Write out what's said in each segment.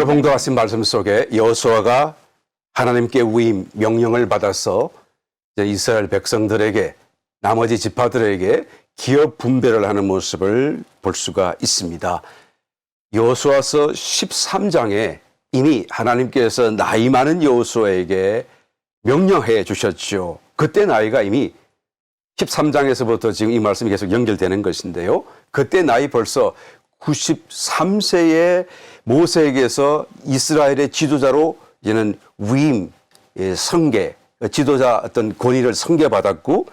봉도 말씀 속에 여호수아가 하나님께 위임 명령을 받아서 이스라엘 백성들에게 나머지 지파들에게 기업 분배를 하는 모습을 볼 수가 있습니다. 여호수아서 13장에 이미 하나님께서 나이 많은 여호수아에게 명령해 주셨죠. 그때 나이가 이미 13장에서부터 지금 이 말씀이 계속 연결되는 것인데요. 그때 나이 벌써 93세의 모세에게서 이스라엘의 지도자로 이제는 위임, 선계, 지도자 어떤 권위를 선계받았고,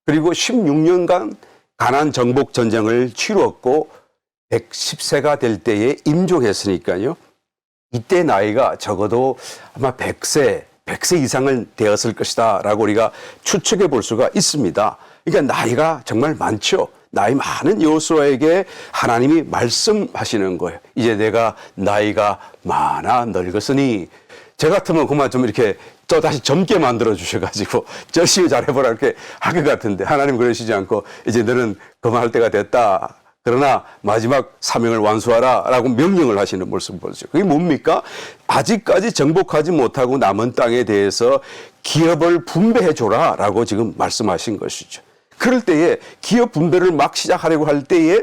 그리고 16년간 가나안 정복 전쟁을 치루었고 110세가 될 때에 임종했으니까요. 이때 나이가 적어도 아마 100세 이상은 되었을 것이다 라고 우리가 추측해 볼 수가 있습니다. 그러니까 나이가 정말 많죠. 나이 많은 여호수아에게 하나님이 말씀하시는 거예요. 이제 내가 나이가 많아 늙었으니, 저 같으면 그만 좀 이렇게 또 다시 젊게 만들어 주셔가지고 열심히 잘해보라 이렇게 할 것 같은데, 하나님 그러시지 않고 이제 너는 그만할 때가 됐다. 그러나 마지막 사명을 완수하라 라고 명령을 하시는 모습을 보죠. 그게 뭡니까? 아직까지 정복하지 못하고 남은 땅에 대해서 기업을 분배해 줘라 라고 지금 말씀하신 것이죠. 그럴 때에 기업 분배를 막 시작하려고 할 때에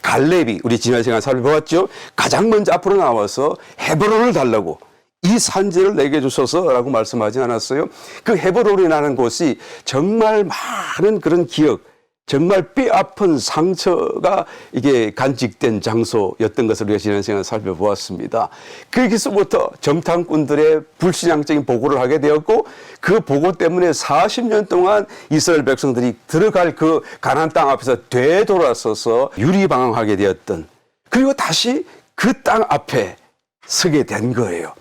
갈렙이, 우리 지난 시간 살펴보았죠. 가장 먼저 앞으로 나와서 헤브론을 달라고, 이 산지를 내게 주소서 라고 말씀하지 않았어요? 그 헤브론이라는 곳이 정말 많은 그런 기억, 정말 뼈아픈 상처가 이게 간직된 장소였던 것을 우리가 지난 시간에 살펴보았습니다. 거기서부터 정탐꾼들의 불신앙적인 보고를 하게 되었고, 그 보고 때문에 40년 동안 이스라엘 백성들이 들어갈 그 가나안 땅 앞에서 되돌아서서 유리방황하게 되었던, 그리고 다시 그 땅 앞에 서게 된 거예요.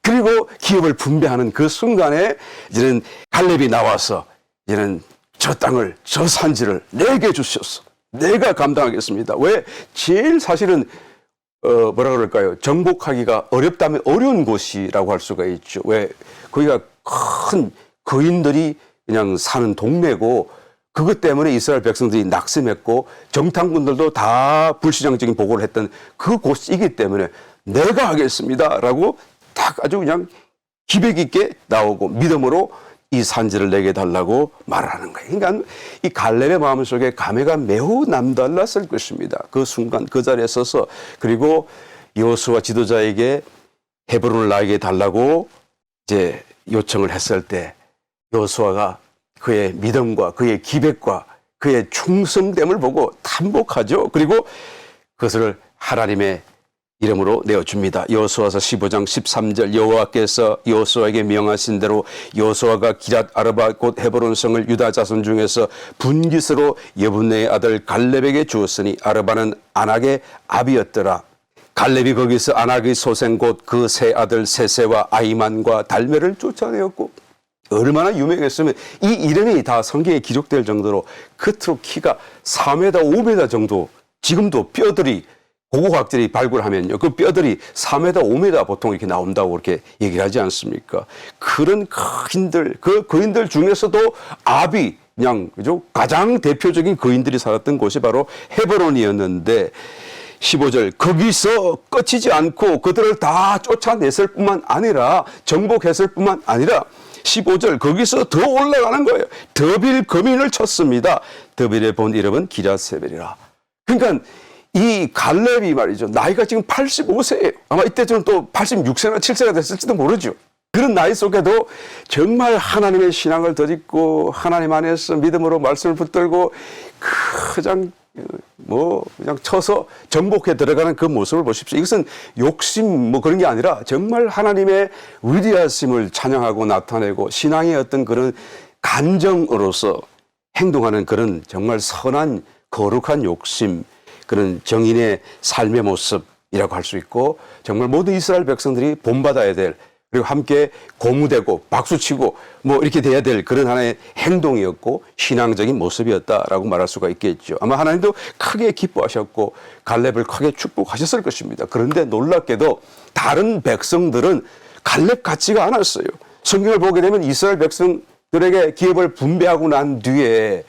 그리고 기업을 분배하는 그 순간에 이제는 갈렙이 나와서 이제는 저 땅을, 저 산지를 내게 주셨어. 내가 감당하겠습니다. 왜? 제일 사실은 뭐라 그럴까요? 정복하기가 어렵다면 어려운 곳이라고 할 수가 있죠. 왜? 거기가 큰 거인들이 그냥 사는 동네고, 그것 때문에 이스라엘 백성들이 낙심했고 정탐꾼들도 다 불신앙적인 보고를 했던 그곳이기 때문에 내가 하겠습니다라고 딱 아주 그냥 기백 있게 나오고 믿음으로 이 산지를 내게 달라고 말하는 거예요. 그러니까 이 갈렙의 마음속에 감회가 매우 남달랐을 것입니다. 그 순간 그 자리에 서서, 그리고 여호수아 지도자에게 헤브론을 나에게 달라고 이제 요청을 했을 때 여호수아가 그의 믿음과 그의 기백과 그의 충성됨을 보고 탐복하죠. 그리고 그것을 하나님의 이름으로 내어줍니다. 여호수아서 15장 13절, 여호와께서 여호수아에게 명하신 대로 여호수아가 기럇 아르바 곧 헤브론 성을 유다 자손 중에서 분깃으로 여분네의 아들 갈렙에게 주었으니 아르바는 아낙의 아비였더라. 갈렙이 거기서 아낙의 소생 곧 그 세 아들 세세와 아이만과 달메를 쫓아내었고, 얼마나 유명했으면 이 이름이 다 성경에 기록될 정도로 끝으로 키가 4m, 5m 정도, 지금도 뼈들이 고고학들이 발굴하면요, 그 뼈들이 4m, 5m 보통 이렇게 나온다고 그렇게 얘기하지 않습니까? 그런 거인들, 그 거인들 중에서도 아비, 그냥, 그죠? 가장 대표적인 거인들이 살았던 곳이 바로 헤브론이었는데, 15절, 거기서 끝이지 않고 그들을 다 쫓아냈을 뿐만 아니라, 정복했을 뿐만 아니라, 15절, 거기서 더 올라가는 거예요. 더빌 거민을 쳤습니다. 더빌의 본 이름은 기럇세벨이라. 그러니까 이 갈렙이 말이죠, 나이가 지금 85세예요. 아마 이때쯤은 또 86세나 7세가 됐을지도 모르죠. 그런 나이 속에도 정말 하나님의 신앙을 덧입고 하나님 안에서 믿음으로 말씀을 붙들고 그냥 그냥 쳐서 정복해 들어가는 그 모습을 보십시오. 이것은 욕심 그런 게 아니라 정말 하나님의 위대하심을 찬양하고 나타내고 신앙의 어떤 그런 간정으로서 행동하는 그런 정말 선한 거룩한 욕심, 그런 정인의 삶의 모습이라고 할 수 있고, 정말 모든 이스라엘 백성들이 본받아야 될, 그리고 함께 고무되고 박수치고 이렇게 돼야 될 그런 하나의 행동이었고 신앙적인 모습이었다라고 말할 수가 있겠죠. 아마 하나님도 크게 기뻐하셨고 갈렙을 크게 축복하셨을 것입니다. 그런데 놀랍게도 다른 백성들은 갈렙 같지가 않았어요. 성경을 보게 되면 이스라엘 백성들에게 기업을 분배하고 난 뒤에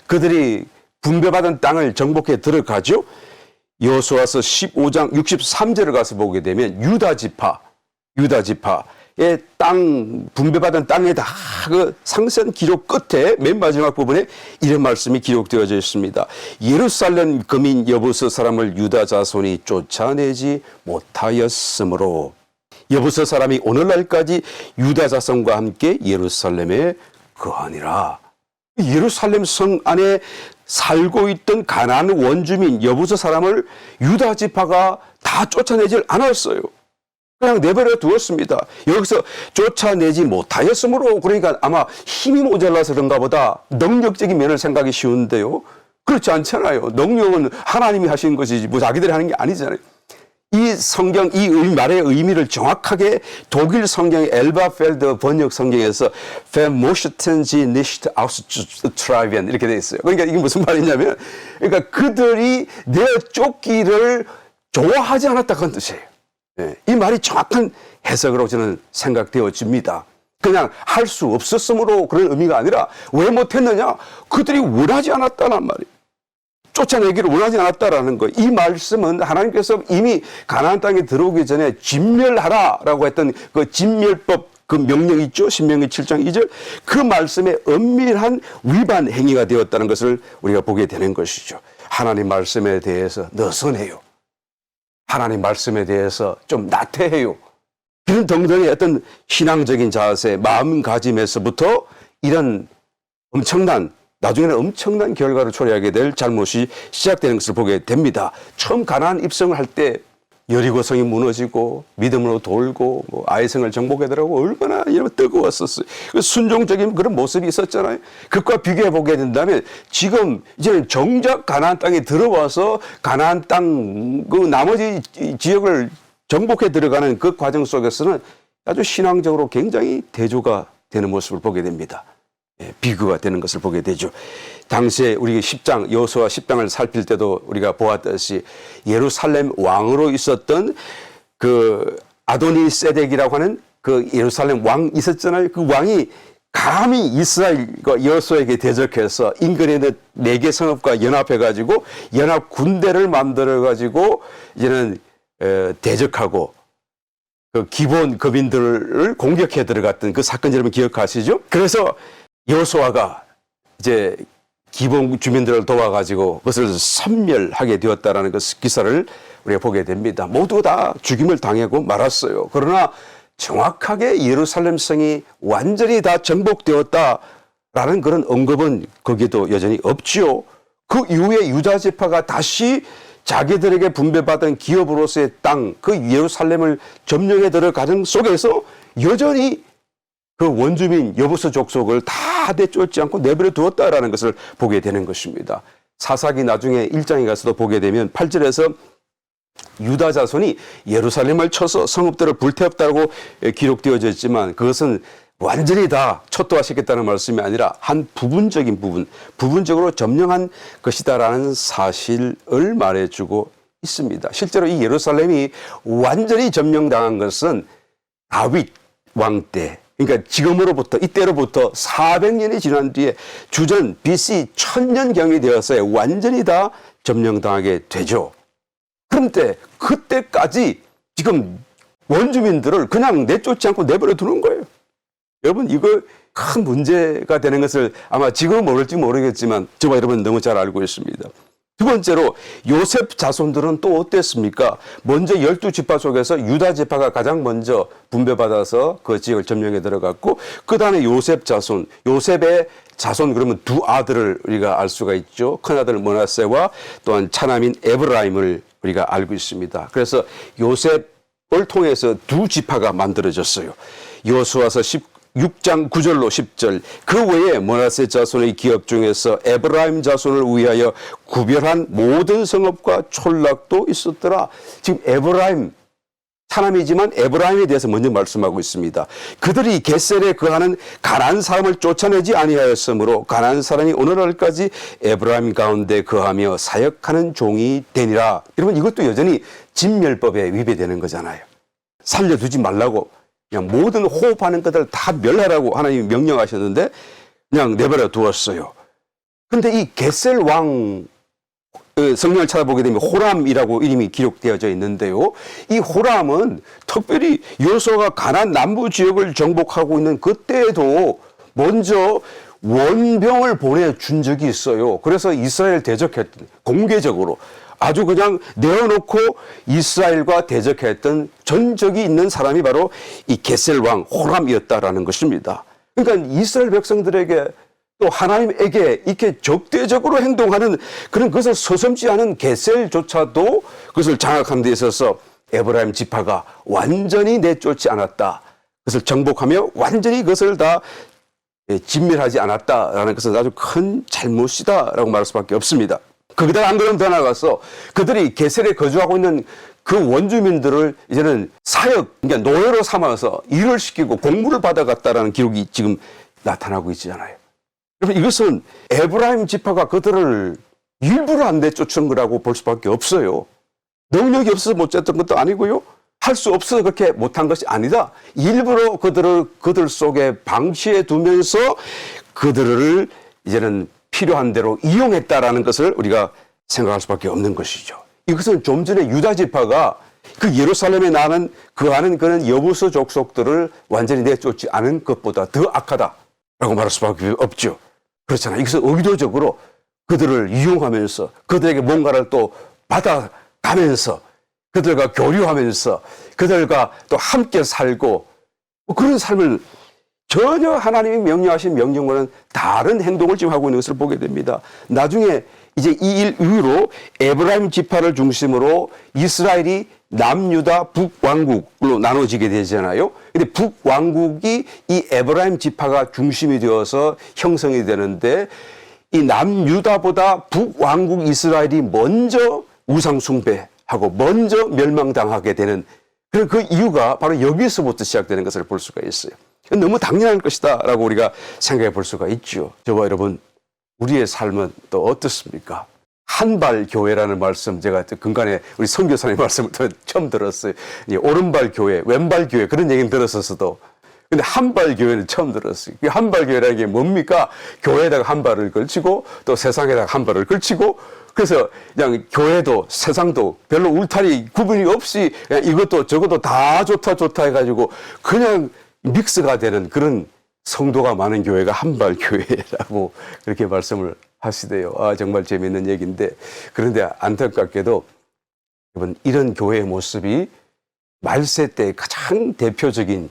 그들이 분배받은 땅을 정복해 들어가죠. 여호수아서 15장 63절을 가서 보게 되면 유다 지파, 유다 지파의 땅 분배받은 땅에 다 그 상세한 기록 끝에 맨 마지막 부분에 이런 말씀이 기록되어져 있습니다. 예루살렘 거민 여부서 사람을 유다 자손이 쫓아내지 못하였으므로 여부서 사람이 오늘날까지 유다 자손과 함께 예루살렘에 거하니라. 예루살렘 성 안에 살고 있던 가나안 원주민 여부서 사람을 유다 지파가 다 쫓아내질 않았어요. 그냥 내버려 두었습니다. 여기서 쫓아내지 못하였으므로, 그러니까 아마 힘이 모자라서 그런가 보다 능력적인 면을 생각이 쉬운데요. 그렇지 않잖아요. 능력은 하나님이 하신 것이지 뭐 자기들이 하는 게 아니잖아요. 이 성경, 이 말의 의미를 정확하게 독일 성경 엘바펠드 번역 성경에서 Vermochten sie nicht auszutreiben 이렇게 되어 있어요. 그러니까 이게 무슨 말이냐면, 그러니까 그들이 내 쫓기를 좋아하지 않았다 그런 뜻이에요. 이 말이 정확한 해석으로 저는 생각되어집니다. 그냥 할 수 없었으므로 그런 의미가 아니라 왜 못했느냐? 그들이 원하지 않았다는 말이에요. 쫓아내기를 원하지 않았다라는 거. 이 말씀은 하나님께서 이미 가나안 땅에 들어오기 전에 진멸하라라고 했던 그 진멸법 그 명령 있죠? 신명기 7장 2절. 그 말씀에 엄밀한 위반 행위가 되었다는 것을 우리가 보게 되는 것이죠. 하나님 말씀에 대해서 느슨해요. 하나님 말씀에 대해서 좀 나태해요. 이런 등등의 어떤 신앙적인 자세, 마음가짐에서부터 이런 엄청난, 나중에는 엄청난 결과를 초래하게 될 잘못이 시작되는 것을 보게 됩니다. 처음 가나안 입성을 할 때 여리고성이 무너지고 믿음으로 돌고 뭐 아이성을 정복하더라고 얼마나 뜨거웠었어요. 순종적인 그런 모습이 있었잖아요. 그것과 비교해 보게 된다면 지금 이제는 정작 가나안 땅에 들어와서 가나안 땅 그 나머지 지역을 정복해 들어가는 그 과정 속에서는 아주 신앙적으로 굉장히 대조가 되는 모습을 보게 됩니다. 비교가 되는 것을 보게 되죠. 당시에 우리 10장 여호수아 10장을 살필 때도 우리가 보았듯이 예루살렘 왕으로 있었던 그 아도니세덱이라고 하는 그 예루살렘 왕 있었잖아요. 그 왕이 감히 이스라엘과 여호수아에게 대적해서 인근에 있는 4개 성읍과 연합해가지고 연합 군대를 만들어가지고 이제는 대적하고 그 기본 거민들을 공격해 들어갔던 그 사건 여러분 기억하시죠? 그래서 여호수아가 이제 기본 주민들을 도와가지고 그것을 섬멸하게 되었다라는 그 기사를 우리가 보게 됩니다. 모두 다 죽임을 당하고 말았어요. 그러나 정확하게 예루살렘 성이 완전히 다 정복되었다라는 그런 언급은 거기에도 여전히 없지요. 그 이후에 유다 지파가 다시 자기들에게 분배받은 기업으로서의 땅, 그 예루살렘을 점령해 들어가는 속에서 여전히 그 원주민 여부서 족속을 다 내쫓지 않고 내버려 두었다라는 것을 보게 되는 것입니다. 사사기 나중에 1장에 가서도 보게 되면 8절에서 유다 자손이 예루살렘을 쳐서 성읍들을 불태웠다고 기록되어져 있지만 그것은 완전히 다 초토화시켰다는 말씀이 아니라 한 부분적으로 점령한 것이다라는 사실을 말해주고 있습니다. 실제로 이 예루살렘이 완전히 점령당한 것은 다윗 왕 때, 그러니까 지금으로부터 이때로부터 400년이 지난 뒤에 주전 BC 1000년경이 되어서 완전히 다 점령당하게 되죠. 그런데 그때까지 지금 원주민들을 그냥 내쫓지 않고 내버려 두는 거예요. 여러분 이거 큰 문제가 되는 것을 아마 지금은 모를지 모르겠지만 저와 여러분 너무 잘 알고 있습니다. 두 번째로 요셉 자손들은 또 어땠습니까? 먼저 12지파 속에서 유다 지파가 가장 먼저 분배받아서 그 지역을 점령해 들어갔고 그 다음에 요셉 자손, 요셉의 자손 그러면 두 아들을 우리가 알 수가 있죠. 큰아들 므낫세와 또한 차남인 에브라임을 우리가 알고 있습니다. 그래서 요셉을 통해서 두 지파가 만들어졌어요. 여호수아서 6장 9절로 10절 그 외에 므낫세 자손의 기업 중에서 에브라임 자손을 위하여 구별한 모든 성읍과 촌락도 있었더라. 지금 에브라임 사람이지만 에브라임에 대해서 먼저 말씀하고 있습니다. 그들이 겟셀에 거하는 가나안 사람을 쫓아내지 아니하였으므로 가나안 사람이 오늘날까지 에브라임 가운데 거하며 사역하는 종이 되니라. 여러분 이것도 여전히 진멸법에 위배되는 거잖아요. 살려두지 말라고 그냥 모든 호흡하는 것들 다 멸하라고 하나님이 명령하셨는데 그냥 내버려 두었어요. 그런데 이 겟셀 왕 그 성경을 찾아보게 되면 호람이라고 이름이 기록되어져 있는데요. 이 호람은 특별히 여호수아가 가나안 남부 지역을 정복하고 있는 그때에도 먼저 원병을 보내준 적이 있어요. 그래서 이스라엘 대적했던, 공개적으로 아주 그냥 내어놓고 이스라엘과 대적했던 전적이 있는 사람이 바로 이 게셀 왕 호람이었다라는 것입니다. 그러니까 이스라엘 백성들에게 또 하나님에게 이렇게 적대적으로 행동하는 그런 것을 서슴지 않은 게셀조차도 그것을 장악하는 데 있어서 에브라임 지파가 완전히 내쫓지 않았다. 그것을 정복하며 완전히 그것을 다 진멸하지 않았다라는 것은 아주 큰 잘못이다라고 말할 수밖에 없습니다. 거기다가 안 그러면 더 나아가서 그들이 게셀에 거주하고 있는 그 원주민들을 이제는 사역, 그러니까 노예로 삼아서 일을 시키고 공부를 받아갔다라는 기록이 지금 나타나고 있잖아요. 여러분, 이것은 에브라임 지파가 그들을 일부러 안 내쫓은 거라고 볼 수밖에 없어요. 능력이 없어서 못 쫓던 것도 아니고요. 할 수 없어서 그렇게 못한 것이 아니다. 일부러 그들 속에 방치해 두면서 그들을 이제는 필요한 대로 이용했다라는 것을 우리가 생각할 수밖에 없는 것이죠. 이것은 좀 전에 유다 지파가 그 예루살렘에 나는 그하는 그런 여부서 족속들을 완전히 내쫓지 않은 것보다 더 악하다라고 말할 수밖에 없죠. 그렇잖아요. 이것은 의도적으로 그들을 이용하면서 그들에게 뭔가를 또 받아가면서 그들과 교류하면서 그들과 또 함께 살고 그런 삶을 전혀 하나님이 명령하신 명령과는 다른 행동을 지금 하고 있는 것을 보게 됩니다. 나중에 이제 이 일 이후로 에브라임 지파를 중심으로 이스라엘이 남유다 북왕국으로 나눠지게 되잖아요. 근데 북왕국이 이 에브라임 지파가 중심이 되어서 형성이 되는데 이 남유다보다 북왕국 이스라엘이 먼저 우상숭배하고 먼저 멸망당하게 되는 그런 그 이유가 바로 여기서부터 시작되는 것을 볼 수가 있어요. 너무 당연한 것이다라고 우리가 생각해 볼 수가 있죠. 저와 여러분, 우리의 삶은 또 어떻습니까? 한발 교회라는 말씀 제가 근간에 우리 선교사님 말씀을 처음 들었어요. 오른발 교회, 왼발 교회 그런 얘기는 들었었어도 근데 한발 교회는 처음 들었어요. 한발 교회라는 게 뭡니까? 교회에다가 한 발을 걸치고 또 세상에다가 한 발을 걸치고 그래서 그냥 교회도 세상도 별로 울타리 구분이 없이 이것도 저것도 다 좋다 해가지고 그냥 믹스가 되는 그런 성도가 많은 교회가 한발 교회라고 그렇게 말씀을 하시대요. 아, 정말 재미있는 얘기인데 그런데 안타깝게도 여러분 이런 교회의 모습이 말세 때 가장 대표적인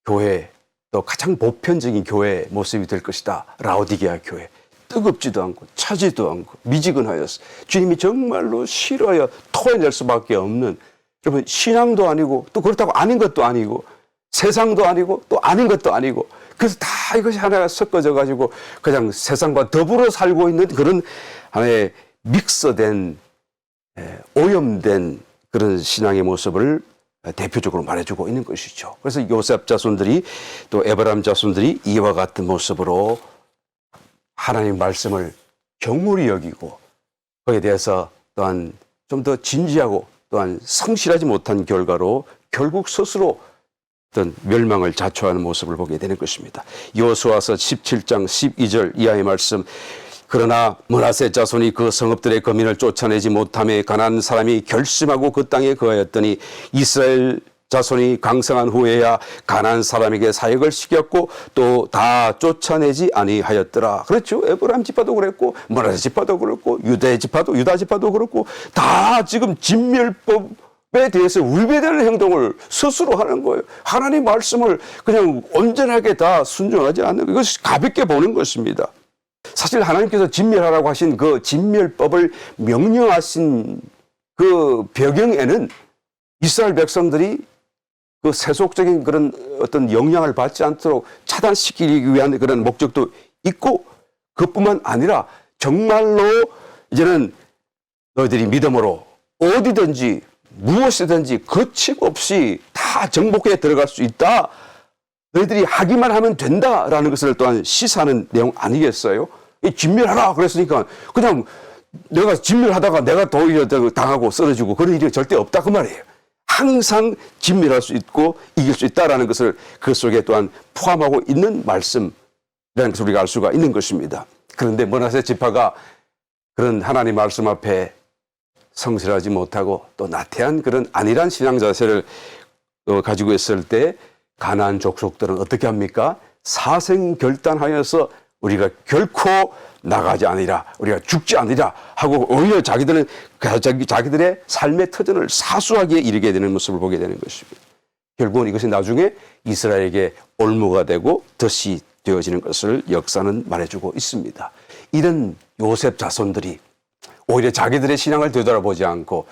교회 또 가장 보편적인 교회의 모습이 될 것이다. 라오디게아 교회. 뜨겁지도 않고 차지도 않고 미지근하였어. 주님이 정말로 싫어하여 토해낼 수밖에 없는 여러분 신앙도 아니고 또 그렇다고 아닌 것도 아니고 세상도 아니고 또 아닌 것도 아니고 그래서 다 이것이 하나가 섞어져 가지고 그냥 세상과 더불어 살고 있는 그런 하나의 믹서된 오염된 그런 신앙의 모습을 대표적으로 말해주고 있는 것이죠. 그래서 요셉 자손들이 또 에브라임 자손들이 이와 같은 모습으로 하나님 말씀을 경홀히 여기고 거기에 대해서 또한 좀 더 진지하고 또한 성실하지 못한 결과로 결국 스스로 어떤 멸망을 자초하는 모습을 보게 되는 것입니다. 여호수아서 17장 12절 이하의 말씀. 그러나 므낫세 자손이 그 성읍들의 거민을 쫓아내지 못하며 가나안 사람이 결심하고 그 땅에 거하였더니 이스라엘 자손이 강성한 후에야 가나안 사람에게 사역을 시켰고 또 다 쫓아내지 아니하였더라. 그렇죠. 에브라임 지파도 그랬고 므낫세 지파도 그렇고 유다 지파도 그렇고 다 지금 진멸법에 대해서 위배되는 행동을 스스로 하는 거예요. 하나님 말씀을 그냥 온전하게 다 순종하지 않는 거. 이것이 가볍게 보는 것입니다. 사실 하나님께서 진멸하라고 하신 그 진멸법을 명령하신 그 배경에는 이스라엘 백성들이 그 세속적인 그런 어떤 영향을 받지 않도록 차단시키기 위한 그런 목적도 있고 그뿐만 아니라 정말로 이제는 너희들이 믿음으로 어디든지 무엇이든지 거침없이 다 정복해 들어갈 수 있다. 너희들이 하기만 하면 된다라는 것을 또한 시사하는 내용 아니겠어요? 진멸하라 그랬으니까 그냥 내가 진멸하다가 내가 더 당하고 쓰러지고 그런 일이 절대 없다 그 말이에요. 항상 진멸할 수 있고 이길 수 있다라는 것을 그 속에 또한 포함하고 있는 말씀이라는 것을 우리가 알 수가 있는 것입니다. 그런데 므낫세 지파가 그런 하나님 말씀 앞에 성실하지 못하고 또 나태한 그런 안일한 신앙 자세를 가지고 있을 때 가나안 족속들은 어떻게 합니까? 사생결단하여서 우리가 결코 나가지 않으리라, 우리가 죽지 않으리라 하고 오히려 자기들은 자기들의 삶의 터전을 사수하게 이르게 되는 모습을 보게 되는 것입니다. 결국은 이것이 나중에 이스라엘에게 올무가 되고 덫이 되어지는 것을 역사는 말해주고 있습니다. 이런 요셉 자손들이 오히려 자기들의 신앙을 되돌아보지 않고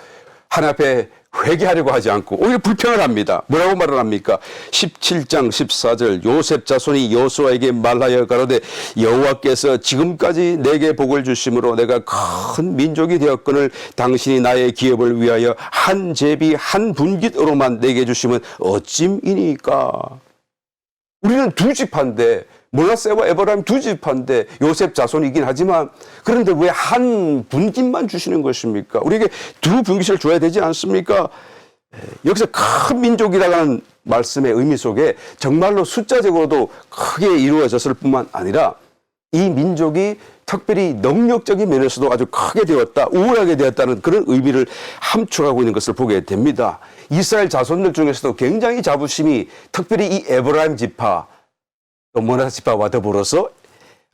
하나님 앞에 회개하려고 하지 않고 오히려 불평을 합니다. 뭐라고 말을 합니까? 17장 14절 요셉 자손이 여호수아에게 말하여 가로되 여호와께서 지금까지 내게 복을 주심으로 내가 큰 민족이 되었거늘 당신이 나의 기업을 위하여 한 제비 한 분깃으로만 내게 주시면 어찜이니까. 우리는 두 지파인데 므낫세와 에브라임 두 지파인데 요셉 자손이긴 하지만 그런데 왜 한 분깃만 주시는 것입니까? 우리에게 두 분깃을 줘야 되지 않습니까? 여기서 큰 민족이라는 말씀의 의미 속에 정말로 숫자적으로도 크게 이루어졌을 뿐만 아니라 이 민족이 특별히 능력적인 면에서도 아주 크게 되었다, 우월하게 되었다는 그런 의미를 함축하고 있는 것을 보게 됩니다. 이스라엘 자손들 중에서도 굉장히 자부심이 특별히 이 에브라임 지파 또 므낫세 지파와 더불어서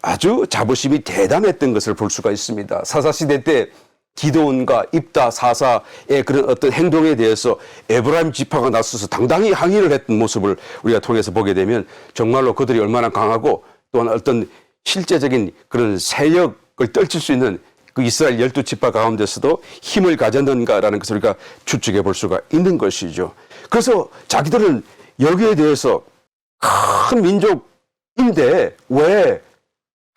아주 자부심이 대단했던 것을 볼 수가 있습니다. 사사시대 때 기드온과 입다 사사의 그런 어떤 행동에 대해서 에브라임 지파가 나서서 당당히 항의를 했던 모습을 우리가 통해서 보게 되면 정말로 그들이 얼마나 강하고 또한 어떤 실제적인 그런 세력을 떨칠 수 있는 그 이스라엘 12지파 가운데서도 힘을 가졌는가라는 것을 우리가 추측해 볼 수가 있는 것이죠. 그래서 자기들은 여기에 대해서 큰 민족인데 왜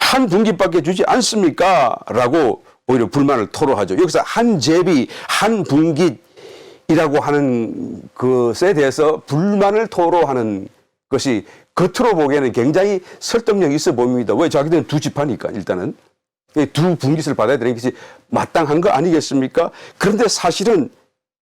한 분깃밖에 주지 않습니까? 라고 오히려 불만을 토로하죠. 여기서 한 제비, 한 분깃이라고 하는 것에 대해서 불만을 토로하는 것이 겉으로 보기에는 굉장히 설득력이 있어 보입니다. 왜? 자기들은 두 지파니까 일단은. 두 분깃을 받아야 되는 것이 마땅한 거 아니겠습니까? 그런데 사실은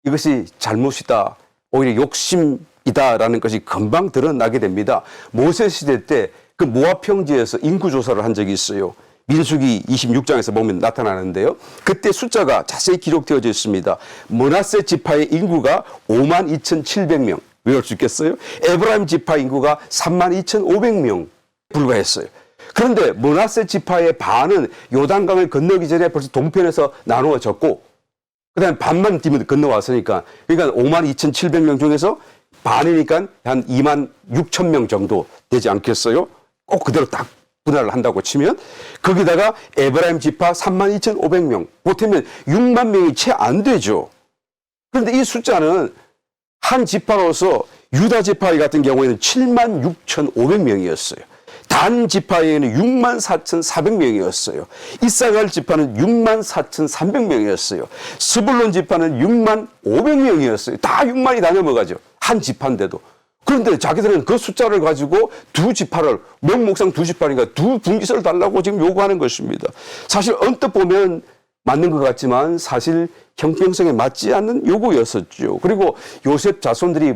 이것이 잘못이다. 오히려 욕심이다라는 것이 금방 드러나게 됩니다. 모세 시대 때 그 모압 평지에서 인구 조사를 한 적이 있어요. 민수기 26장에서 보면 나타나는데요. 그때 숫자가 자세히 기록되어져 있습니다. 므낫세 지파의 인구가 52,700명. 외울 수 있겠어요? 에브라임 지파 인구가 32,500명 불과했어요. 그런데 므낫세 지파의 반은 요단강을 건너기 전에 벌써 동편에서 나누어졌고 그다음에 반만 뒤면 건너왔으니까 그러니까 52,700명 중에서 반이니까 한 26,000명 정도 되지 않겠어요? 꼭 그대로 딱 분할을 한다고 치면 거기다가 에브라임 지파 32,500명 보태면 6만 명이 채 안 되죠. 그런데 이 숫자는 한 지파로서 유다 지파 같은 경우에는 76,500명이었어요. 단 지파에는 64,400명이었어요. 이사갈 지파는 64,300명이었어요. 스불론 지파는 65,500명이었어요. 다 6만이 다 넘어가죠. 한 지파인데도. 그런데 자기들은 그 숫자를 가지고 두 지파를 명목상 두 지파니까 두 분깃을 달라고 지금 요구하는 것입니다. 사실 언뜻 보면 맞는 것 같지만 사실 형평성에 맞지 않는 요구였었죠. 그리고 요셉 자손들이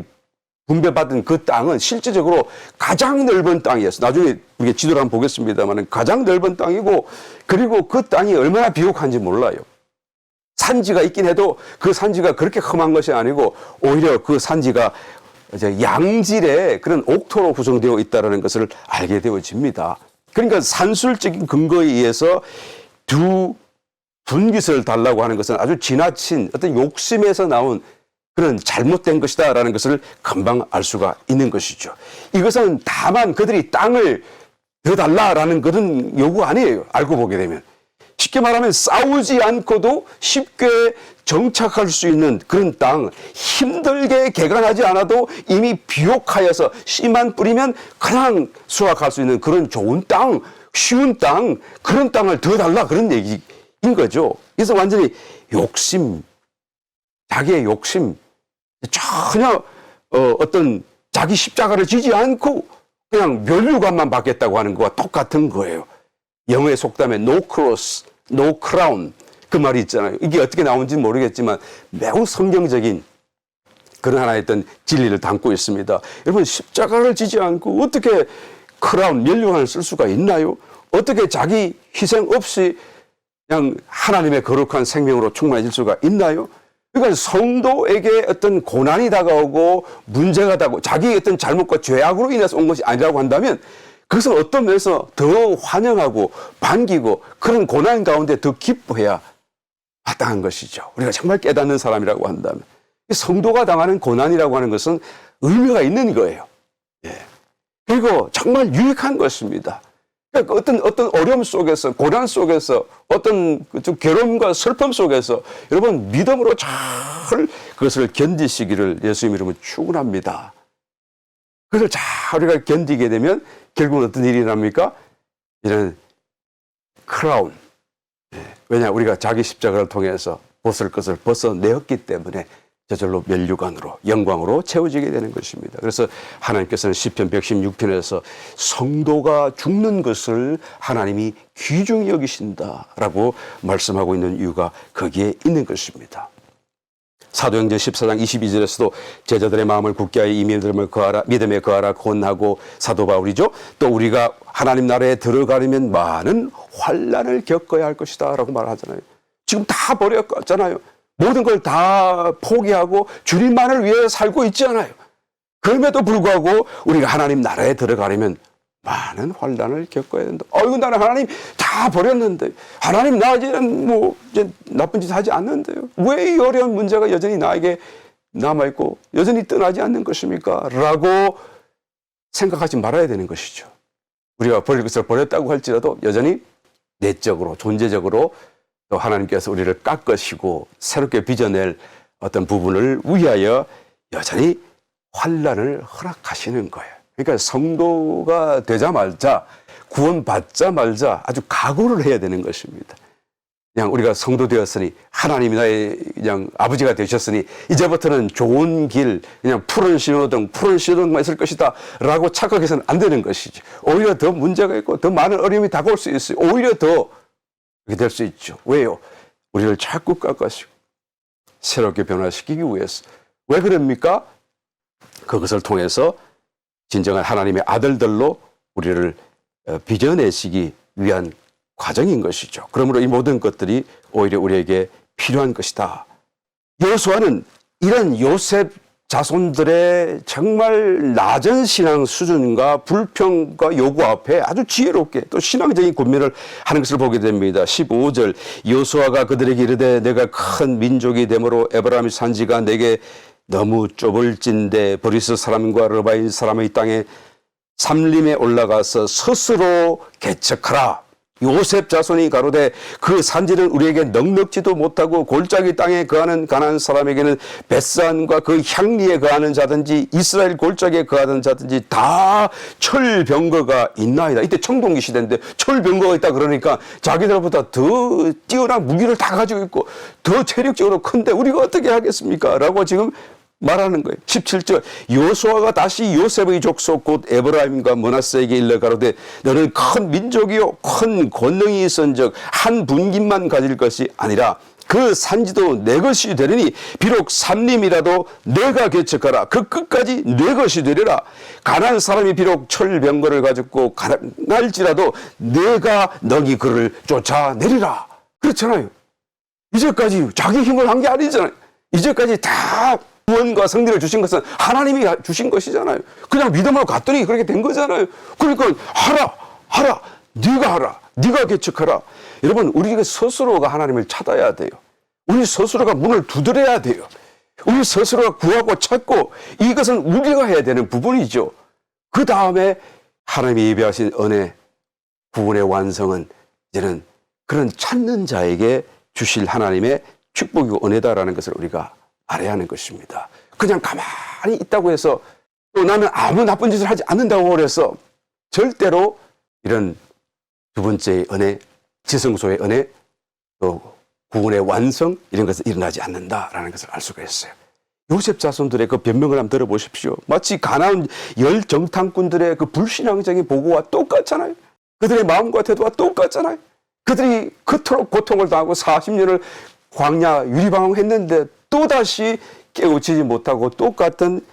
분배받은 그 땅은 실질적으로 가장 넓은 땅이었어요. 나중에 우리가 지도를 한번 보겠습니다만 가장 넓은 땅이고 그리고 그 땅이 얼마나 비옥한지 몰라요. 산지가 있긴 해도 그 산지가 그렇게 험한 것이 아니고 오히려 그 산지가 양질의 그런 옥토로 구성되어 있다는 것을 알게 되어집니다. 그러니까 산술적인 근거에 의해서 두 분깃을 달라고 하는 것은 아주 지나친 어떤 욕심에서 나온 그런 잘못된 것이다라는 것을 금방 알 수가 있는 것이죠. 이것은 다만 그들이 땅을 더 달라라는 그런 요구 아니에요. 알고 보게 되면. 쉽게 말하면 싸우지 않고도 쉽게 정착할 수 있는 그런 땅, 힘들게 개간하지 않아도 이미 비옥하여서 씨만 뿌리면 그냥 수확할 수 있는 그런 좋은 땅, 쉬운 땅, 그런 땅을 더 달라 그런 얘기인 거죠. 그래서 완전히 욕심, 자기의 욕심, 전혀 어떤 자기 십자가를 지지 않고 그냥 면류관만 받겠다고 하는 것과 똑같은 거예요. 영어의 속담에 no cross, no crown 그 말이 있잖아요. 이게 어떻게 나온지는 모르겠지만 매우 성경적인 그런 하나의 어떤 진리를 담고 있습니다. 여러분 십자가를 지지 않고 어떻게 크라운, 면류관을 쓸 수가 있나요? 어떻게 자기 희생 없이 그냥 하나님의 거룩한 생명으로 충만해질 수가 있나요? 그러니까 성도에게 어떤 고난이 다가오고 문제가 다가오고 자기의 어떤 잘못과 죄악으로 인해서 온 것이 아니라고 한다면 그것을 어떤 면에서 더 환영하고 반기고 그런 고난 가운데 더 기뻐해야 마땅한 것이죠. 우리가 정말 깨닫는 사람이라고 한다면. 성도가 당하는 고난이라고 하는 것은 의미가 있는 거예요. 예. 그리고 정말 유익한 것입니다. 그러니까 어떤 어려움 속에서, 고난 속에서, 어떤 좀 괴로움과 슬픔 속에서 여러분 믿음으로 잘 그것을 견디시기를 예수님 이름으로 축원합니다. 그것을 잘 우리가 견디게 되면 결국은 어떤 일이 납니까? 이런 크라운. 왜냐 우리가 자기 십자가를 통해서 벗을 것을 벗어내었기 때문에 저절로 면류관으로 영광으로 채워지게 되는 것입니다. 그래서 하나님께서는 시편 116편에서 성도가 죽는 것을 하나님이 귀중히 여기신다라고 말씀하고 있는 이유가 거기에 있는 것입니다. 사도행전 14장 22절에서도 제자들의 마음을 굳게 하여 이 믿음에 거하라 권하고 사도 바울이죠. 또 우리가 하나님 나라에 들어가려면 많은 환난을 겪어야 할 것이다 라고 말하잖아요. 지금 다 버렸잖아요. 모든 걸 다 포기하고 주님만을 위해 살고 있지 않아요. 그럼에도 불구하고 우리가 하나님 나라에 들어가려면 많은 환난을 겪어야 된다. 어이구 나는 하나님 다 버렸는데 하나님 나 이제는 뭐 이제 나쁜 짓 하지 않는데요. 왜 이 어려운 문제가 여전히 나에게 남아있고 여전히 떠나지 않는 것입니까? 라고 생각하지 말아야 되는 것이죠. 우리가 버릴 것을 버렸다고 할지라도 여전히 내적으로 존재적으로 또 하나님께서 우리를 깎으시고 새롭게 빚어낼 어떤 부분을 위하여 여전히 환난을 허락하시는 거예요. 그러니까 성도가 되자마자 구원받자 말자 아주 각오를 해야 되는 것입니다. 그냥 우리가 성도 되었으니 하나님이 나의 그냥 아버지가 되셨으니 이제부터는 좋은 길 그냥 푸른 신호등만 있을 것이다 라고 착각해서는 안 되는 것이죠. 오히려 더 문제가 있고 더 많은 어려움이 다가올 수 있어요. 오히려 더 그렇게 될 수 있죠. 왜요? 우리를 자꾸 깎아시고 새롭게 변화시키기 위해서. 왜 그럽니까? 그것을 통해서 진정한 하나님의 아들들로 우리를 빚어내시기 위한 과정인 것이죠. 그러므로 이 모든 것들이 오히려 우리에게 필요한 것이다. 여호수아는 이런 요셉 자손들의 정말 낮은 신앙 수준과 불평과 요구 앞에 아주 지혜롭게 또 신앙적인 권면을 하는 것을 보게 됩니다. 15절 여호수아가 그들에게 이르되 내가 큰 민족이 되므로 에브라임 산지가 내게 너무 좁을진데 브리스 사람과 르바인 사람의 땅에 삼림에 올라가서 스스로 개척하라. 요셉 자손이 가로되 그 산지는 우리에게 넉넉지도 못하고 골짜기 땅에 거하는 가나안 사람에게는 벳산과 그 향리에 거하는 자든지 이스라엘 골짜기에 거하는 자든지 다 철병거가 있나이다. 이때 청동기 시대인데 철병거가 있다 그러니까 자기들보다 더 뛰어난 무기를 다 가지고 있고 더 체력적으로 큰데 우리가 어떻게 하겠습니까? 라고 지금 말하는 거예요. 17절 여호수아가 다시 요셉의 족속 곧 에브라임과 므낫세에게 일러 가로되 너는 큰 민족이요 큰 권능이 있은즉 한 분깃만 가질 것이 아니라 그 산지도 내 것이 되리니 비록 삼림이라도 내가 개척하라. 그 끝까지 내 것이 되리라. 가난한 사람이 비록 철병거를 가졌고 가난할지라도 내가 너희 그를 쫓아내리라. 그렇잖아요. 이제까지 자기 힘을 한 게 아니잖아요. 이제까지 다 구원과 승리를 주신 것은 하나님이 주신 것이잖아요. 그냥 믿음으로 갔더니 그렇게 된 거잖아요. 그러니까 하라, 네가 하라, 네가 개척하라. 여러분 우리가 스스로가 하나님을 찾아야 돼요. 우리 스스로가 문을 두드려야 돼요. 우리 스스로가 구하고 찾고 이것은 우리가 해야 되는 부분이죠. 그 다음에 하나님이 예비하신 은혜, 구원의 완성은 이제는 그런 찾는 자에게 주실 하나님의 축복이고 은혜다라는 것을 우리가 알아야 하는 것입니다. 그냥 가만히 있다고 해서 또 나는 아무 나쁜 짓을 하지 않는다고 그래서 절대로 이런 두 번째의 은혜, 지성소의 은혜, 또 구원의 완성 이런 것은 일어나지 않는다라는 것을 알 수가 있어요. 요셉 자손들의 그 변명을 한번 들어보십시오. 마치 가나안 열 정탐꾼들의 그 불신앙적인 보고와 똑같잖아요. 그들의 마음과 태도와 똑같잖아요. 그들이 그토록 고통을 당하고 40년을 광야 유리방황했는데 또다시 깨우치지 못하고 똑같은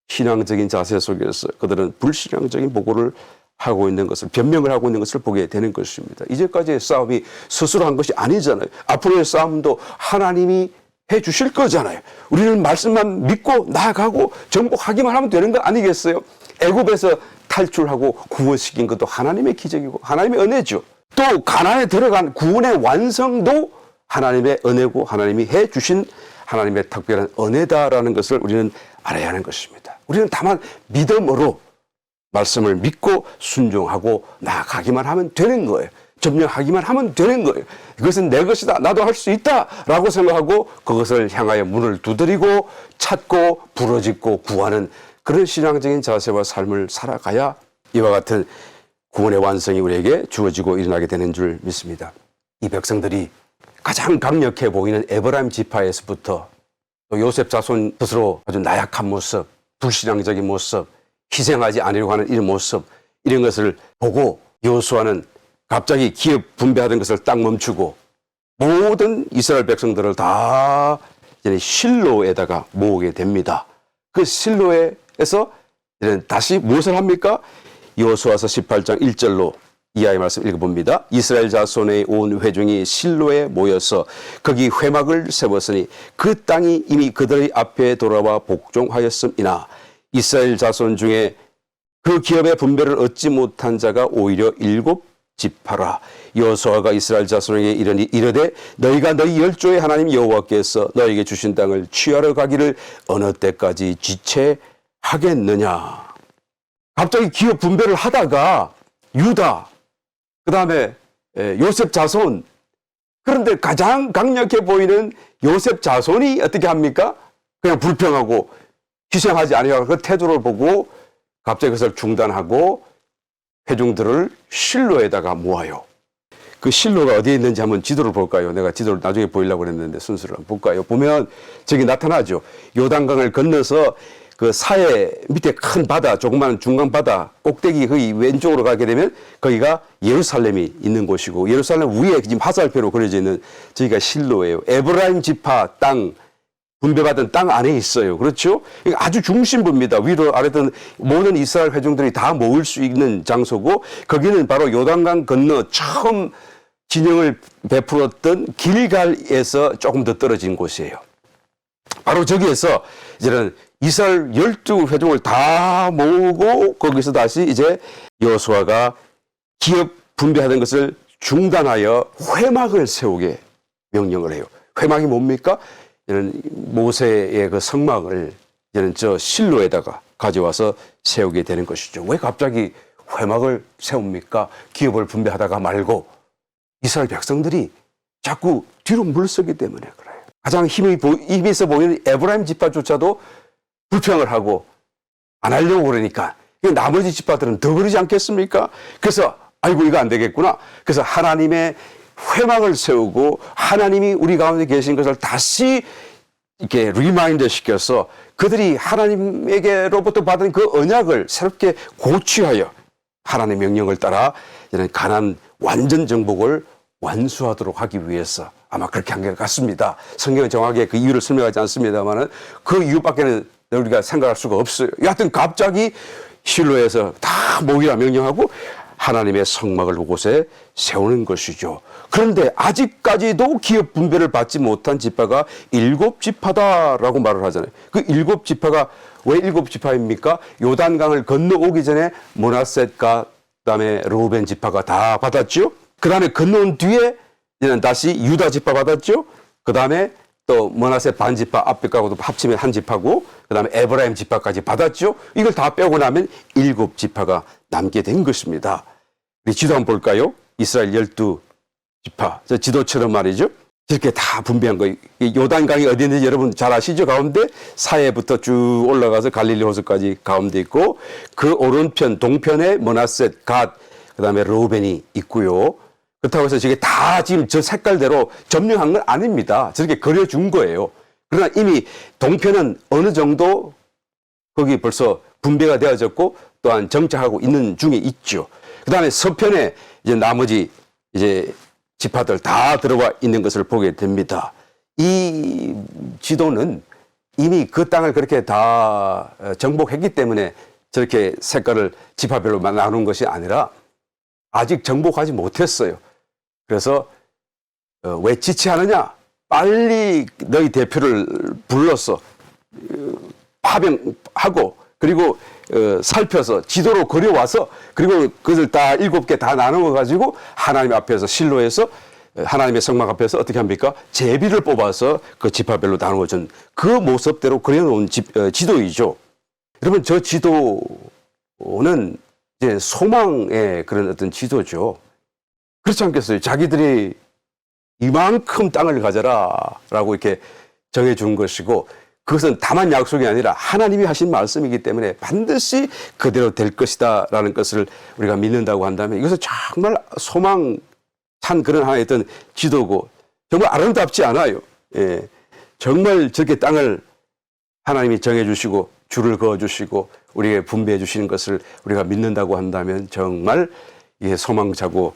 신앙적인 자세 속에서 그들은 불신앙적인 보고를 하고 있는 것을, 변명을 하고 있는 것을 보게 되는 것입니다. 이제까지의 싸움이 스스로 한 것이 아니잖아요. 앞으로의 싸움도 하나님이 해 주실 거잖아요. 우리는 말씀만 믿고 나아가고 정복하기만 하면 되는 거 아니겠어요? 애굽에서 탈출하고 구원시킨 것도 하나님의 기적이고 하나님의 은혜죠. 또 가나안에 들어간 구원의 완성도 하나님의 은혜고 하나님이 해 주신 하나님의 특별한 은혜다라는 것을 우리는 알아야 하는 것입니다. 우리는 다만 믿음으로 말씀을 믿고 순종하고 나아가기만 하면 되는 거예요. 점령하기만 하면 되는 거예요. 이것은 내 것이다. 나도 할 수 있다라고 생각하고 그것을 향하여 문을 두드리고 찾고 부르짖고 구하는 그런 신앙적인 자세와 삶을 살아가야 이와 같은 구원의 완성이 우리에게 주어지고 일어나게 되는 줄 믿습니다. 이 백성들이 가장 강력해 보이는 에브라임 지파에서부터 또 요셉 자손 스스로 아주 나약한 모습, 불신앙적인 모습, 희생하지 않으려고 하는 이런 모습, 이런 것을 보고 여호수아는 갑자기 기업 분배하던 것을 딱 멈추고 모든 이스라엘 백성들을 다 실로에다가 모으게 됩니다. 그 실로에서 다시 무엇을 합니까? 여호수아서 18장 1절로 이하의 말씀 읽어봅니다. 이스라엘 자손의 온 회중이 실로에 모여서 거기 회막을 세웠으니 그 땅이 이미 그들의 앞에 돌아와 복종하였음이나 이스라엘 자손 중에 그 기업의 분배를 얻지 못한 자가 오히려 7지파라. 여호수아가 이스라엘 자손에게 이르니 이르되 너희가 너희 열조의 하나님 여호와께서 너희에게 주신 땅을 취하러 가기를 어느 때까지 지체하겠느냐. 갑자기 기업 분배를 하다가 유다, 그 다음에 요셉 자손, 그런데 가장 강력해 보이는 요셉 자손이 어떻게 합니까? 그냥 불평하고 희생하지 아니하고 그 태도를 보고 갑자기 그것을 중단하고 회중들을 실로에다가 모아요. 그 실로가 어디에 있는지 한번 지도를 볼까요? 내가 지도를 나중에 보이려고 그랬는데 순서를 한번 볼까요? 보면 저기 나타나죠. 요단강을 건너서 그 사해 밑에 큰 바다, 조그마한 중간 바다 꼭대기 거기 왼쪽으로 가게 되면 거기가 예루살렘이 있는 곳이고 예루살렘 위에 지금 화살표로 그려져 있는 저기가 실로예요. 에브라임 지파 땅, 분배받은 땅 안에 있어요. 그렇죠? 아주 중심부입니다. 위로 아래든 모든 이스라엘 회중들이 다 모을 수 있는 장소고 거기는 바로 요단강 건너 처음 진영을 베풀었던 길갈에서 조금 더 떨어진 곳이에요. 바로 저기에서 이제는 이스라엘 12회중을 다 모으고 거기서 다시 이제 여호수아가 기업 분배하던 것을 중단하여 회막을 세우게 명령을 해요. 회막이 뭡니까? 이는 모세의 그 성막을 이제는 저 실로에다가 가져와서 세우게 되는 것이죠. 왜 갑자기 회막을 세웁니까? 기업을 분배하다가 말고 이스라엘 백성들이 자꾸 뒤로 물서기 때문에 그래요. 가장 힘이 있어 보이는 에브라임 지파조차도 불평을 하고 안 하려고 그러니까 나머지 지파들은 더 그러지 않겠습니까? 그래서 아이고 이거 안 되겠구나. 그래서 하나님의 회막을 세우고 하나님이 우리 가운데 계신 것을 다시 이렇게 리마인드 시켜서 그들이 하나님에게로부터 받은 그 언약을 새롭게 고취하여 하나님의 명령을 따라 이런 가나안 완전 정복을 완수하도록 하기 위해서 아마 그렇게 한 것 같습니다. 성경은 정확하게 그 이유를 설명하지 않습니다만 그 이유밖에는 우리가 생각할 수가 없어요. 여하튼 갑자기 실로에서 다 모이라 명령하고 하나님의 성막을 그곳에 세우는 것이죠. 그런데 아직까지도 기업 분배를 받지 못한 지파가 7지파다라고 말을 하잖아요. 그 7지파가 왜 7지파입니까? 요단강을 건너오기 전에 므낫셋과 그다음에 르우벤 지파가 다 받았죠. 그다음에 건너온 뒤에 이제는 다시 유다 지파 받았죠. 그다음에 또 므낫셋 반 지파 앞에 가고도 합치면 한 지파고 그다음에 에브라임 지파까지 받았죠. 이걸 다 빼고 나면 7지파가 남게 된 것입니다. 우리 지도 한번 볼까요? 이스라엘 12지파. 저 지도처럼 말이죠. 이렇게 다 분배한 거예요. 요단강이 어디 있는지 여러분 잘 아시죠? 가운데 사해부터 쭉 올라가서 갈릴리 호수까지 가운데 있고 그 오른편 동편에 므낫셋, 갓, 그다음에 르우벤이 있고요. 그렇다고 해서 저게 다 지금 저 색깔대로 점령한 건 아닙니다. 저렇게 그려준 거예요. 그러나 이미 동편은 어느 정도 거기 벌써 분배가 되어졌고 또한 정착하고 있는 중에 있죠. 그 다음에 서편에 이제 나머지 이제 지파들 다 들어와 있는 것을 보게 됩니다. 이 지도는 이미 그 땅을 그렇게 다 정복했기 때문에 저렇게 색깔을 지파별로 나눈 것이 아니라 아직 정복하지 못했어요. 그래서 왜 지체하느냐? 빨리 너희 대표를 불러서 파병하고 그리고 살펴서 지도로 그려와서 그리고 그것을 다 7개 다 나누어 가지고 하나님 앞에서 실로에서 하나님의 성막 앞에서 어떻게 합니까? 제비를 뽑아서 그 지파별로 나누어준 그 모습대로 그려놓은 지도이죠. 여러분 저 지도는 이제 소망의 그런 어떤 지도죠. 그렇지 않겠어요? 자기들이 이만큼 땅을 가져라라고 이렇게 정해준 것이고 그것은 다만 약속이 아니라 하나님이 하신 말씀이기 때문에 반드시 그대로 될 것이다라는 것을 우리가 믿는다고 한다면 이것은 정말 소망 찬 그런 하나의 어떤 지도고 정말 아름답지 않아요. 예. 정말 저렇게 땅을 하나님이 정해주시고 줄을 그어주시고 우리에게 분배해 주시는 것을 우리가 믿는다고 한다면 정말 이게 소망차고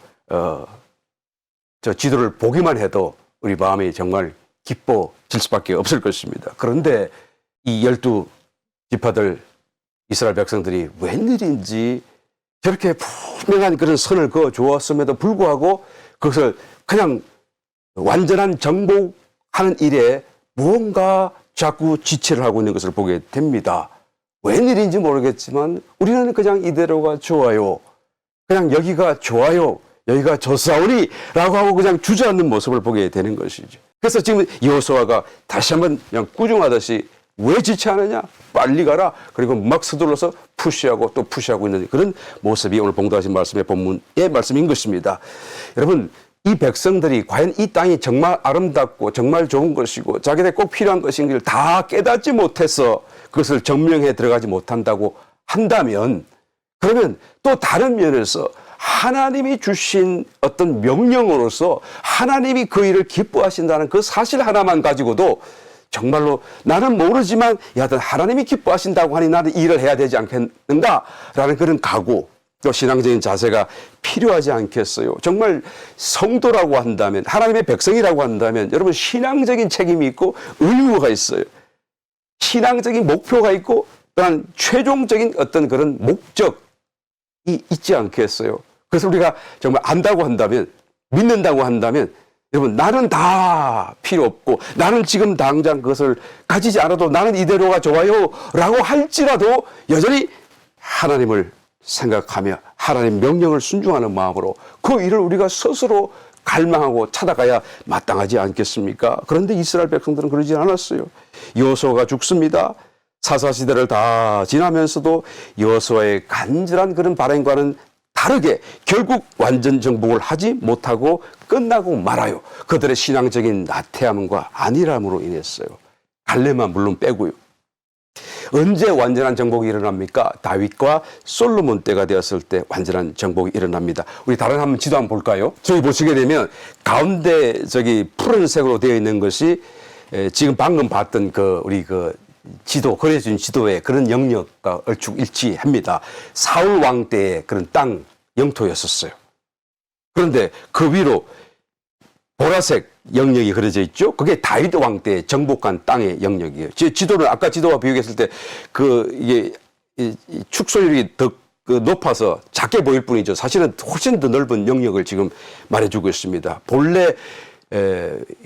저 지도를 보기만 해도 우리 마음이 정말 기뻐질 수밖에 없을 것입니다. 그런데 이 12지파들 이스라엘 백성들이 웬일인지 저렇게 분명한 그런 선을 그어 주었음에도 불구하고 그것을 그냥 완전한 정복하는 일에 무언가 자꾸 지체를 하고 있는 것을 보게 됩니다. 웬일인지 모르겠지만 우리는 그냥 이대로가 좋아요. 그냥 여기가 좋아요. 여기가 좋사오니 라고 하고 그냥 주저앉는 모습을 보게 되는 것이죠. 그래서 지금 여호수아가 다시 한번 그냥 꾸중하듯이 왜 지체하느냐? 빨리 가라. 그리고 막 서둘러서 푸시하고 또 푸시하고 있는 그런 모습이 오늘 봉독하신 말씀의 본문의 말씀인 것입니다. 여러분 이 백성들이 과연 이 땅이 정말 아름답고 정말 좋은 것이고 자기들에게 꼭 필요한 것인 걸 다 깨닫지 못해서 그것을 정명해 들어가지 못한다고 한다면 그러면 또 다른 면에서 하나님이 주신 어떤 명령으로서 하나님이 그 일을 기뻐하신다는 그 사실 하나만 가지고도 정말로 나는 모르지만 여하튼 하나님이 기뻐하신다고 하니 나는 이 일을 해야 되지 않겠는가라는 그런 각오 또 신앙적인 자세가 필요하지 않겠어요. 정말 성도라고 한다면 하나님의 백성이라고 한다면 여러분 신앙적인 책임이 있고 의무가 있어요. 신앙적인 목표가 있고 또한 최종적인 어떤 그런 목적이 있지 않겠어요. 그래서 우리가 정말 안다고 한다면 믿는다고 한다면 여러분 나는 다 필요 없고 나는 지금 당장 그것을 가지지 않아도 나는 이대로가 좋아요 라고 할지라도 여전히 하나님을 생각하며 하나님 명령을 순종하는 마음으로 그 일을 우리가 스스로 갈망하고 찾아가야 마땅하지 않겠습니까? 그런데 이스라엘 백성들은 그러지 않았어요. 여호수아가 죽습니다. 사사시대를 다 지나면서도 여호수아의 간절한 그런 발행과는 다르게 결국 완전 정복을 하지 못하고 끝나고 말아요. 그들의 신앙적인 나태함과 안일함으로 인했어요. 갈렙만 물론 빼고요. 언제 완전한 정복이 일어납니까? 다윗과 솔로몬 때가 되었을 때 완전한 정복이 일어납니다. 우리 다른 한번 지도 한번 볼까요? 저기 보시게 되면 가운데 저기 푸른색으로 되어 있는 것이 지금 방금 봤던 우리 지도, 그려진 지도의 그런 영역과 얼추 일치합니다. 사울 왕 때의 그런 땅 영토였었어요. 그런데 그 위로 보라색 영역이 그려져 있죠. 그게 다윗 왕 때 정복한 땅의 영역이에요. 지도를 아까 지도와 비교했을 때 이게 축소율이 더 높아서 작게 보일 뿐이죠. 사실은 훨씬 더 넓은 영역을 지금 말해주고 있습니다. 본래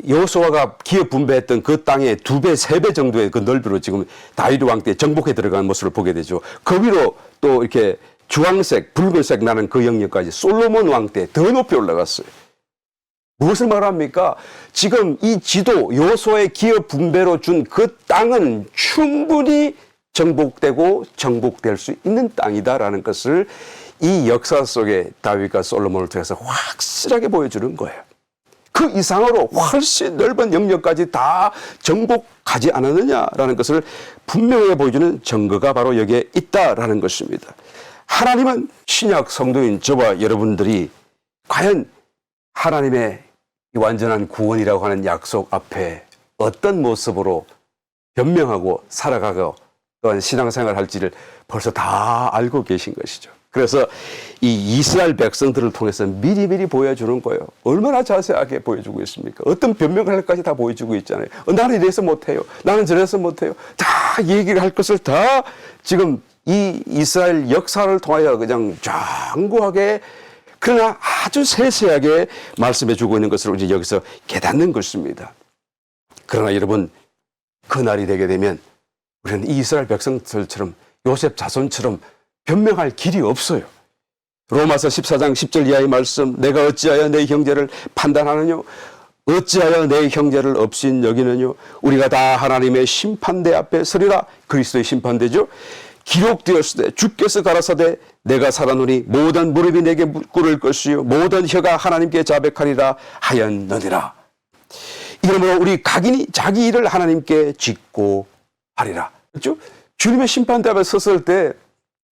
여호수아가 기업 분배했던 그 땅의 2배, 3배 정도의 그 넓이로 지금 다윗 왕 때 정복해 들어가는 모습을 보게 되죠. 그 위로 또 이렇게 주황색, 붉은색 나는 그 영역까지 솔로몬 왕 때 더 높이 올라갔어요. 무엇을 말합니까? 지금 이 지도, 여호수아의 기업 분배로 준 그 땅은 충분히 정복되고 정복될 수 있는 땅이다라는 것을 이 역사 속에 다윗과 솔로몬을 통해서 확실하게 보여주는 거예요. 그 이상으로 훨씬 넓은 영역까지 다 정복하지 않았느냐라는 것을 분명하게 보여주는 증거가 바로 여기에 있다라는 것입니다. 하나님은 신약 성도인 저와 여러분들이 과연 하나님의 이 완전한 구원이라고 하는 약속 앞에 어떤 모습으로 변명하고 살아가고 또한 신앙생활을 할지를 벌써 다 알고 계신 것이죠. 그래서 이 이스라엘 백성들을 통해서 미리미리 보여주는 거예요. 얼마나 자세하게 보여주고 있습니까? 어떤 변명할까지 다 보여주고 있잖아요. 나는 이래서 못해요. 나는 저래서 못해요. 다 얘기를 할 것을 다 지금 이 이스라엘 역사를 통하여 그냥 장구하게 그러나 아주 세세하게 말씀해 주고 있는 것을 이제 여기서 깨닫는 것입니다. 그러나 여러분, 그날이 되게 되면 우리는 이스라엘 백성들처럼 요셉 자손처럼 변명할 길이 없어요. 로마서 14장 10절 이하의 말씀, 내가 어찌하여 내 형제를 판단하느냐, 어찌하여 내 형제를 업신 여기느냐, 우리가 다 하나님의 심판대 앞에 서리라. 그리스도의 심판대죠. 기록되었을 때 주께서 가라사대 내가 살아노니 모든 무릎이 내게 꿇을 것이요 모든 혀가 하나님께 자백하리라 하였느니라. 이러므로 우리 각인이 자기 일을 하나님께 짓고 하리라. 그렇죠? 주님의 심판대 앞에 섰을 때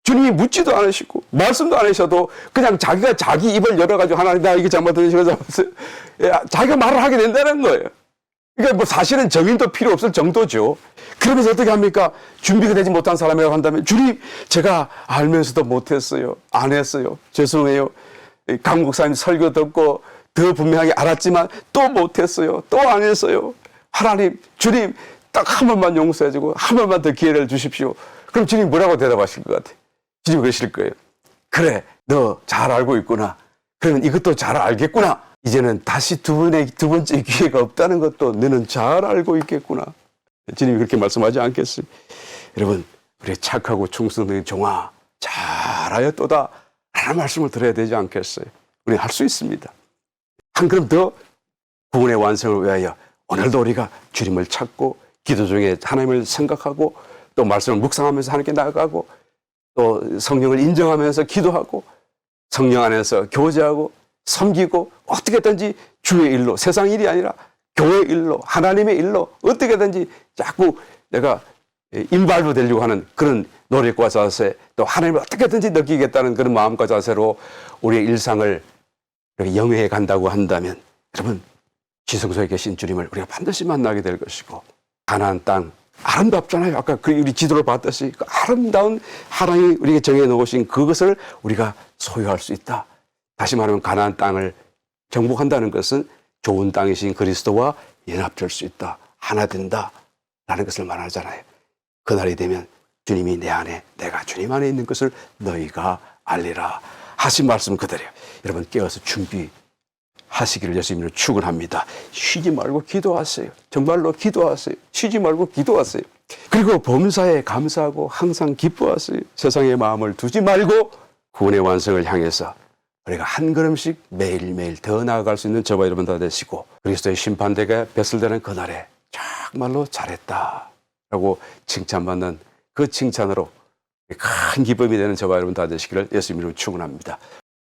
주님이 묻지도 않으시고 말씀도 안 하셔도 그냥 자기가 자기 입을 열어가지고 하나님 나 이게 잘못했어요, 이거 잘못했어요. 자기가 말을 하게 된다는 거예요. 그러니까 뭐 사실은 정인도 필요 없을 정도죠. 그러면서 어떻게 합니까? 준비가 되지 못한 사람이라고 한다면 주님 제가 알면서도 못했어요. 안 했어요. 죄송해요. 강국사님 설교 듣고 더 분명하게 알았지만 또 못했어요. 또 안 했어요. 하나님 주님 딱 한 번만 용서해주고 한 번만 더 기회를 주십시오. 그럼 주님 뭐라고 대답하실 것 같아요? 주님 그러실 거예요. 그래 너 잘 알고 있구나. 그러면 이것도 잘 알겠구나. 이제는 다시 두 번째 기회가 없다는 것도 너는 잘 알고 있겠구나. 주님이 그렇게 말씀하지 않겠어요? 여러분, 우리 착하고 충성된 종아, 잘하였도다 라는 말씀을 드려야 되지 않겠어요? 우리 할 수 있습니다. 한 걸음 더 구원의 완성을 위하여 오늘도 우리가 주님을 찾고 기도 중에 하나님을 생각하고 또 말씀을 묵상하면서 하나님께 나아가고 또 성령을 인정하면서 기도하고 성령 안에서 교제하고 섬기고 어떻게든지 주의 일로, 세상 일이 아니라 교회 일로, 하나님의 일로 어떻게든지 자꾸 내가 인발부 되려고 하는 그런 노력과 자세, 또 하나님을 어떻게든지 느끼겠다는 그런 마음과 자세로 우리의 일상을 이렇게 영위해 간다고 한다면 여러분, 지성소에 계신 주님을 우리가 반드시 만나게 될 것이고 가나안 땅 아름답잖아요. 아까 우리 지도를 봤듯이 그 아름다운 하나님이 우리에게 정해 놓으신 그것을 우리가 소유할 수 있다. 다시 말하면 가나안 땅을 정복한다는 것은 좋은 땅이신 그리스도와 연합될 수 있다. 하나 된다. 라는 것을 말하잖아요. 그날이 되면 주님이 내 안에 내가 주님 안에 있는 것을 너희가 알리라 하신 말씀 그대로요. 여러분 깨어서 준비하시기를 예수님으로 축원합니다. 쉬지 말고 기도하세요. 정말로 기도하세요. 쉬지 말고 기도하세요. 그리고 범사에 감사하고 항상 기뻐하세요. 세상의 마음을 두지 말고 구원의 완성을 향해서 우리가 한 걸음씩 매일매일 더 나아갈 수 있는 저와 여러분 다 되시고 그리스도의 심판대가 배설되는 그날에 정말로 잘했다 라고 칭찬받는 그 칭찬으로 큰 기쁨이 되는 저와 여러분 다 되시기를 예수님으로 축원합니다.